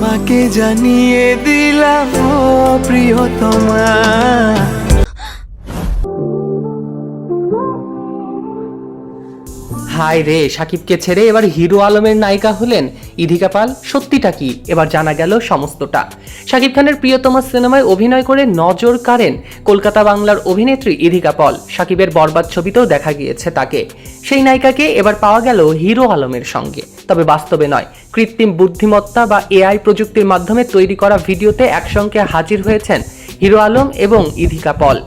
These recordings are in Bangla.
তোমাকে জানিয়ে দিলাম ও প্রিয়তমা। হায় রে, সাকিবকে ছেড়ে এবার হিরো আলমের নায়িকা হলেন ইধিকা পাল। সত্যিটা কি এবার জানা গেল সমস্তটা। সাকিব খানের প্রিয়তমা সিনেমায় অভিনয় করে নজর কাড়েন কলকাতা বাংলার অভিনেত্রী ইধিকা পাল। সাকিবের বরবাদ ছবিতেও দেখা গিয়েছে তাকে। সেই নায়িকাকে এবার পাওয়া গেল হিরো আলমের সঙ্গে, তবে বাস্তবে নয়, কৃত্রিম বুদ্ধিমত্তা বা এআই প্রযুক্তির মাধ্যমে তৈরি করা ভিডিওতে একসঙ্গে হাজির হয়েছেন হিরো আলম এবং ইধিকা পাল।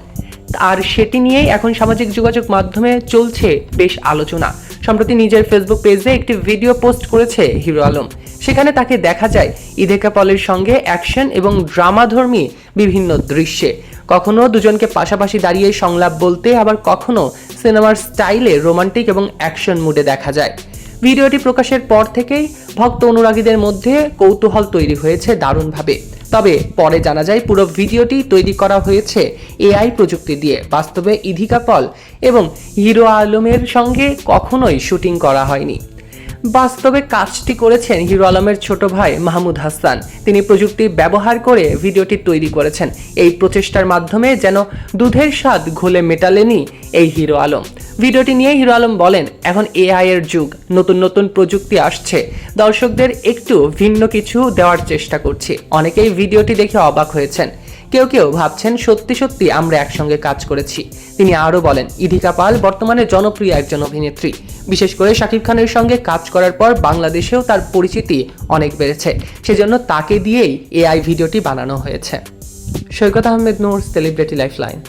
আর সেটি নিয়েই এখন সামাজিক যোগাযোগ মাধ্যমে চলছে বেশ আলোচনা। সম্প্রতি নিজের ফেসবুক পেজে একটি ভিডিও পোস্ট করেছে হিরো আলম। সেখানে তাকে দেখা যায় ইধিকা পালের সঙ্গে অ্যাকশন এবং ড্রামাধর্মী বিভিন্ন দৃশ্যে। কখনো দুজনকে পাশাপাশি দাঁড়িয়ে সংলাপ বলতে, আবার কখনো সিনেমার স্টাইলে রোমান্টিক এবং অ্যাকশন মুডে দেখা যায়। ভিডিওটি প্রকাশের পর থেকেই ভক্ত অনুরাগীদের মধ্যে কৌতূহল তৈরি হয়েছে দারুণভাবে। তবে পরে জানা যায় পুরো ভিডিওটি তৈরি করা হয়েছে এআই প্রযুক্তি দিয়ে। বাস্তবে ইধিকা পাল এবং হিরো আলমের সঙ্গে কখনোই শুটিং করা হয়নি। বাস্তবে কাজটি করেছেন হিরো আলমের ছোট ভাই মাহমুদ হাসান। তিনি প্রযুক্তি ব্যবহার করে ভিডিওটি তৈরি করেছেন। এই প্রচেষ্টার মাধ্যমে যেন দুধের স্বাদ ঘোলে মেটালেনি এই হিরো আলম। ভিডিওটি নিয়ে হিরো আলম বলেন, এখন এআই এর যুগ, নতুন নতুন প্রযুক্তি আসছে, দর্শকদের একটু ভিন্ন কিছু দেওয়ার চেষ্টা করছি। অনেকেই ভিডিওটি দেখে অবাক হয়েছেন, কেউ কেউ ভাবছেন সত্যি সত্যি আমরা একসঙ্গে কাজ করেছি। তিনি আরো বলেন, ইধিকা পাল বর্তমানে জনপ্রিয় একজন অভিনেত্রী। বিশেষ করে শাকিব খানের সঙ্গে কাজ করার পর বাংলাদেশেও তার পরিচিতি অনেক বেড়েছে। সেজন্য তাকে দিয়েই এআই ভিডিওটি বানানো হয়েছে। সৈকত আহমেদ নূর, সেলিব্রিটি লাইফলাইন।